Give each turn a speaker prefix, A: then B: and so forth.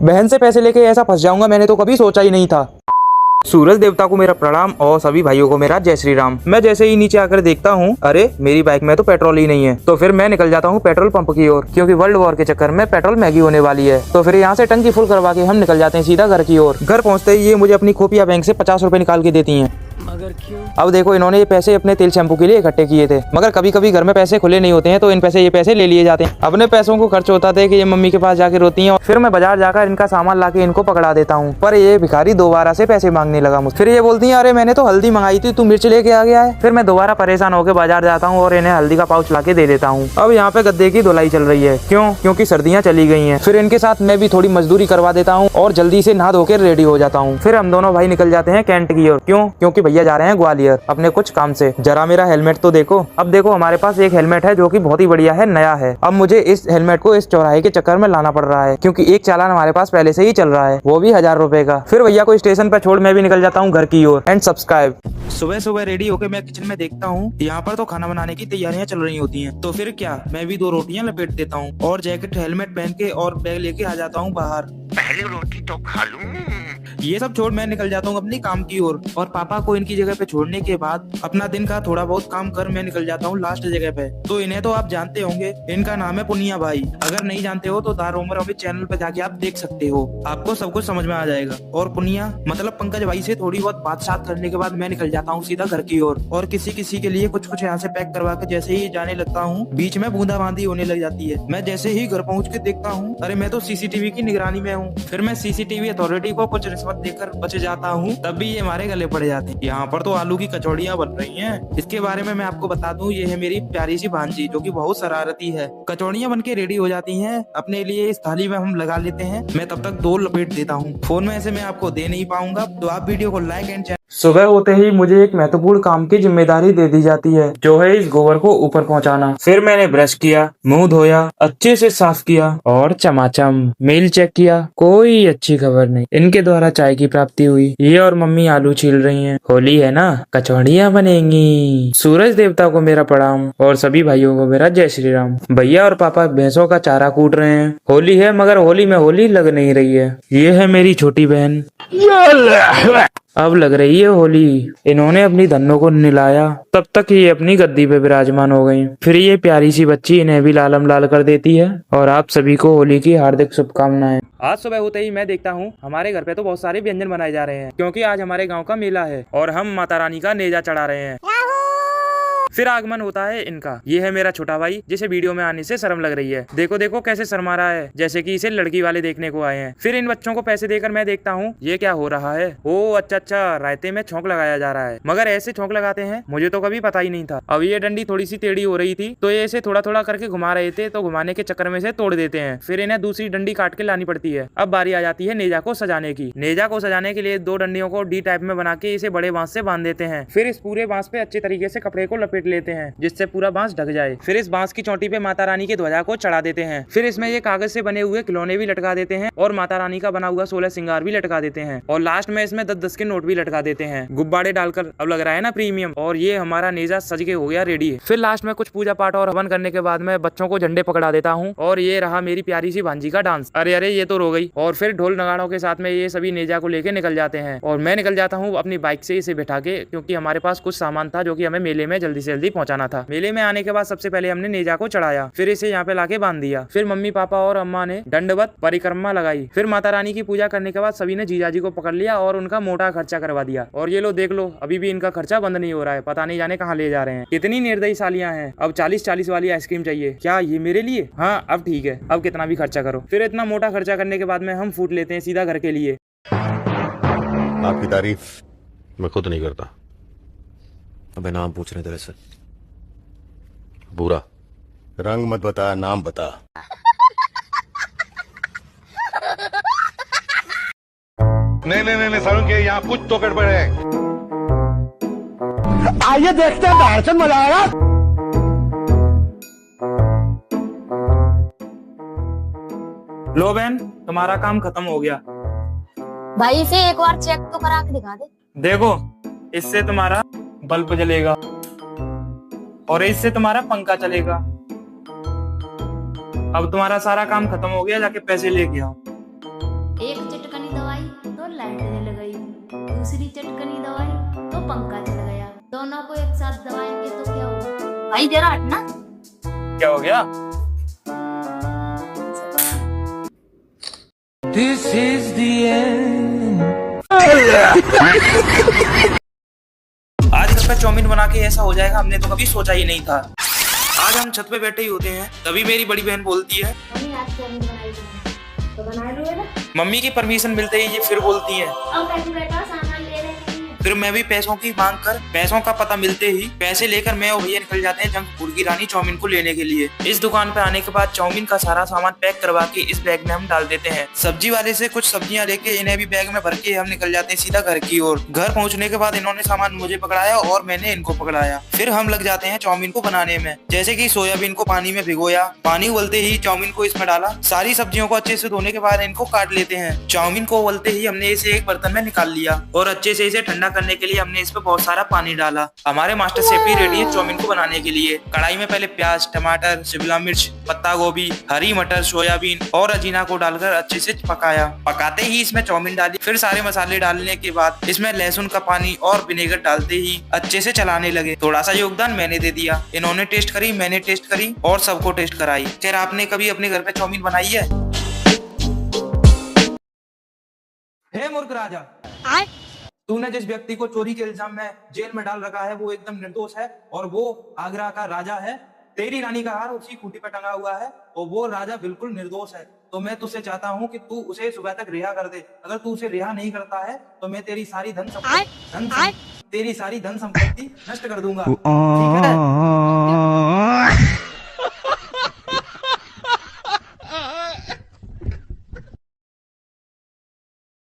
A: बहन से पैसे लेके ऐसा फंस जाऊंगा मैंने तो कभी सोचा ही नहीं था। सूरज देवता को मेरा प्रणाम और सभी भाइयों को मेरा जय श्री राम। मैं जैसे ही नीचे आकर देखता हूँ, अरे मेरी बाइक में तो पेट्रोल ही नहीं है। तो फिर मैं निकल जाता हूँ पेट्रोल पंप की ओर, क्योंकि वर्ल्ड वॉर के चक्कर में पेट्रोल महंगी होने वाली है। तो फिर यहाँ से टंकी फुल करवा के हम निकल जाते हैं सीधा घर की ओर। घर पहुँचते ही ये मुझे अपनी खुफिया बैंक से 50 रुपए निकाल के देती है।
B: मगर क्यों?
A: अब देखो, इन्होंने ये पैसे अपने तेल शैम्पू के लिए इकट्ठे किए थे, मगर कभी कभी घर में पैसे खुले नहीं होते हैं तो इन पैसे ये पैसे ले लिए जाते हैं। अपने पैसों को खर्च होता था कि ये मम्मी के पास जाके रोती हैं और फिर मैं बाजार जाकर इनका सामान लाके इनको पकड़ा देता हूँ। पर ये भिखारी दोबारा से पैसे मांगने लगा मुझसे। फिर ये बोलती है, अरे मैंने तो हल्दी मंगाई थी, तू मिर्च लेके आ गया है। फिर मैं दोबारा परेशान होकर बाजार जाता हूँ और इन्हें हल्दी का पाउच लाके दे देता हूँ। अब यहाँ पे गद्दे की धुलाई चल रही है, क्यों? क्योंकि सर्दियाँ चली गई हैं। फिर इनके साथ मैं भी थोड़ी मजदूरी करवा देता हूँ और जल्दी से नहा धोकर रेडी हो जाता हूँ। फिर हम दोनों भाई निकल जाते हैं कैंट की ओर, क्यों? क्योंकि भैया जा रहे हैं ग्वालियर अपने कुछ काम से। जरा मेरा हेलमेट तो देखो। अब देखो, हमारे पास एक हेलमेट है जो कि बहुत ही बढ़िया है, नया है। अब मुझे इस हेलमेट को इस चौराहे के चक्कर में लाना पड़ रहा है, क्योंकि एक चालान हमारे पास पहले से ही चल रहा है, वो भी 1000 रुपए का। फिर भैया को स्टेशन पर छोड़ मैं भी निकल जाता हूँ घर की ओर। And subscribe. सुबह सुबह रेडी होकर मैं किचन में देखता हूँ, यहाँ पर तो खाना बनाने की तैयारियां चल रही होती हैं। तो फिर क्या, मैं भी 2 रोटियां लपेट देता हूँ और जैकेट हेलमेट पहन के और बैग लेके आ जाता हूँ बाहर।
C: पहली रोटी तो खा लूं।
A: ये सब छोड़ मैं निकल जाता हूँ अपनी काम की ओर और पापा को इनकी जगह पे छोड़ने के बाद अपना दिन का थोड़ा बहुत काम कर मैं निकल जाता हूँ लास्ट जगह पे। तो इन्हें तो आप जानते होंगे, इनका नाम है पुनिया भाई। अगर नहीं जानते हो तो दार उमर अभी चैनल पे जाके आप देख सकते हो, आपको सब कुछ समझ में आ जाएगा। और पुनिया मतलब पंकज भाई से थोड़ी बहुत बात साथ करने के बाद मैं निकल जाता हूँ सीधा घर की ओर और किसी के लिए कुछ यहाँ से पैक करवा के जैसे ही जाने लगता हूँ, बीच में बूंदाबांदी होने लग जाती है। मैं जैसे ही घर पहुँच के देखता हूँ, अरे मैं तो सीसीटीवी की निगरानी में हूँ। फिर मैं सीसीटीवी अथॉरिटी को कुछ रिश्वत देकर बच जाता हूँ, तब भी ये हमारे गले पड़ जाते हैं। यहाँ पर तो आलू की कचौड़ियाँ बन रही हैं। इसके बारे में मैं आपको बता दूं, ये है मेरी प्यारी सी भांजी जो कि बहुत शरारती है। कचौड़ियाँ बन के रेडी हो जाती हैं, अपने लिए इस थाली में हम लगा लेते हैं। मैं तब तक 2 लपेट देता हूँ। फोन में ऐसे मैं आपको दे नहीं पाऊंगा, तो आप वीडियो को लाइक एंड सुबह होते ही मुझे एक महत्वपूर्ण काम की जिम्मेदारी दे दी जाती है, जो है इस गोबर को ऊपर पहुंचाना। फिर मैंने ब्रश किया, मुंह धोया, अच्छे से साफ किया और चमाचम मेल चेक किया। कोई अच्छी खबर नहीं, इनके द्वारा चाय की प्राप्ति हुई। ये और मम्मी आलू छील रही हैं। होली है ना, कचौड़ियाँ बनेंगी। सूरज देवता को मेरा प्रणाम और सभी भाइयों को मेरा जय श्री राम। भैया और पापा भैंसों का चारा कूट रहे हैं। होली है, मगर होली में होली लग नहीं रही है। ये है मेरी छोटी बहन, अब लग रही है होली। इन्होंने अपनी धन्नों को निलाया, तब तक ये अपनी गद्दी पे विराजमान हो गई। फिर ये प्यारी सी बच्ची इन्हें भी लालम लाल कर देती है। और आप सभी को होली की हार्दिक शुभकामनाएं। आज सुबह होते ही मैं देखता हूँ हमारे घर पे तो बहुत सारे व्यंजन बनाए जा रहे हैं, क्योंकि आज हमारे गाँव का मेला है और हम माता रानी का नेजा चढ़ा रहे हैं। फिर आगमन होता है इनका। ये है मेरा छोटा भाई, जिसे वीडियो में आने से शर्म लग रही है। देखो देखो कैसे शर्मा रहा है, जैसे कि इसे लड़की वाले देखने को आए हैं। फिर इन बच्चों को पैसे देकर मैं देखता हूँ ये क्या हो रहा है। ओ अच्छा, रायते में छौंक लगाया जा रहा है। मगर ऐसे छौंक लगाते हैं, मुझे तो कभी पता ही नहीं था। अब ये डंडी थोड़ी सी टेढ़ी हो रही थी, तो ये इसे थोड़ा थोड़ा करके घुमा रहे थे, तो घुमाने के चक्कर में से तोड़ देते हैं। फिर इन्हें दूसरी डंडी काट के लानी पड़ती है। अब बारी आ जाती है नेजा को सजाने की। नेजा को सजाने के लिए 2 डंडियों को डी टाइप में बना के इसे बड़े बांस से बांध देते हैं। फिर इस पूरे बांस पे अच्छे तरीके से कपड़े को लपेट लेते हैं, जिससे पूरा बांस ढक जाए। फिर इस बांस की चोटी पे माता रानी के ध्वजा को चढ़ा देते हैं। फिर इसमें ये कागज से बने हुए खिलौने भी लटका देते हैं और माता रानी का बना हुआ 16 श्रृंगार भी लटका देते हैं। और लास्ट में इसमें 10-10 के नोट भी लटका देते हैं, गुब्बारे डालकर। अब लग रहा है ना प्रीमियम। और ये हमारा नेजा सज के हो गया रेडी। फिर लास्ट में कुछ पूजा पाठ और हवन करने के बाद मैं बच्चों को झंडे पकड़ा देता हूँ। और ये रहा मेरी प्यारी सी भांजी का डांस। अरे ये तो रो गई। और फिर ढोल नगाड़ों के साथ में ये सभी नेजा को लेके निकल जाते हैं और मैं निकल जाता हूँ अपनी बाइक से इसे बिठा के, क्योंकि हमारे पास कुछ सामान था जो कि हमें मेले में जल्दी से जल्दी पहुंचाना था। मेले में आने के बाद सबसे पहले हमने नेजा को चढ़ाया, फिर इसे यहाँ पे लाके बांध दिया। फिर मम्मी पापा और अम्मा ने दंडवत परिक्रमा लगाई। फिर माता रानी की पूजा करने के बाद सभी ने जीजाजी को पकड़ लिया और उनका मोटा खर्चा करवा दिया। और ये लो देख लो, अभी भी इनका खर्चा बंद नहीं हो रहा है, पता नहीं जाने कहाँ ले जा रहे हैं। कितनी निर्दयी सालियां हैं। अब 40-40 वाली आइसक्रीम चाहिए क्या ये मेरे लिए? हाँ अब ठीक है, अब कितना भी खर्चा करो। फिर इतना मोटा खर्चा करने के बाद में हम फूट लेते हैं सीधा घर के लिए।
C: आपकी तारीफ मैं खुद नहीं करता।
D: अबे नाम पूछ रहे तेरे से।
C: बुरा रंग मत बता, नाम बता। नहीं सारुण के यहाँ कुछ तो गड़बड़ है।
B: आइए देखते हैं बाहर से मजा आएगा।
A: लो बहन, तुम्हारा काम खत्म हो गया।
E: भाई इसे एक बार चेक तो करा के दिखा दे।
A: देखो, इससे तुम्हारा बल्ब जलेगा और इससे तुम्हारा पंखा चलेगा। अब तुम्हारा सारा काम खत्म हो गया, जाके पैसे लेके आओ।
F: एक चटकनी दवाई तो लाइट जल गई, दूसरी चटकनी दवाई तो पंखा चल गया। दोनों को एक साथ दबाएंगे तो क्या होगा?
E: भाई जरा हटना।
A: क्या हो गया?
B: This is the end.
A: आज घर पे चाउमीन बना के ऐसा हो जाएगा हमने तो कभी सोचा ही नहीं था। आज हम छत पे बैठे ही होते हैं, तभी मेरी बड़ी बहन बोलती है,
E: मम्मी आज चाउमीन बनाई थी, तो बना लो ना।
A: मम्मी की परमिशन मिलते ही ये फिर बोलती है।
E: अब कैसे बैठा सामान ले रहे हैं।
A: फिर मैं भी पैसों की मांग कर पैसों का पता मिलते ही पैसे लेकर मैं और भैया निकल जाते हैं जंक फूड की रानी चाउमीन को लेने के लिए। इस दुकान पे आने के बाद चाउमीन का सारा सामान पैक करवा के इस बैग में हम डाल देते हैं। सब्जी वाले से कुछ सब्जियां लेके इन्हें भी बैग में भर के हम निकल जाते हैं सीधा घर की ओर। घर पहुंचने के बाद इन्होंने सामान मुझे पकड़ाया और मैंने इनको पकड़ाया। फिर हम लग जाते हैं चाउमीन को बनाने में। जैसे कि सोयाबीन को पानी में भिगोया, पानी उबलते ही चाउमीन को इसमें डाला, सारी सब्जियों को अच्छे से धोने के बाद इनको काट लेते हैं। चाउमीन को उबलते ही हमने इसे एक बर्तन में निकाल लिया और अच्छे से इसे ठंडा करने के लिए हमने इस पे बहुत सारा पानी डाला। हमारे मास्टर शेफ भी रेडी है चाउमीन को बनाने के लिए। कढ़ाई में पहले प्याज, टमाटर, शिमला मिर्च, पत्ता गोभी, हरी मटर, सोयाबीन और अजीना को डालकर अच्छे से पकाया। पकाते ही इसमें चाउमीन डाली। फिर सारे मसाले डालने के बाद इसमें लहसुन का पानी और विनेगर डालते ही अच्छे से चलाने लगे। थोड़ा सा योगदान मैंने दे दिया। इन्होंने टेस्ट करी, मैंने टेस्ट करी और सबको टेस्ट कराई। खैर, आपने कभी अपने घर पे चाउमीन बनाई है? हे मूर्ख राजा, तूने जिस व्यक्ति को चोरी के इल्जाम में जेल में डाल रखा है वो एकदम निर्दोष है और वो आगरा का राजा है। तेरी रानी का हार उसी खूंटी पर टंगा हुआ है और वो राजा बिल्कुल निर्दोष है। तो मैं तुझसे चाहता हूँ कि तू उसे सुबह तक रिहा कर दे। अगर तू उसे रिहा नहीं करता है तो मैं तेरी सारी धन संपत्ति नष्ट कर दूंगा। ठीक है?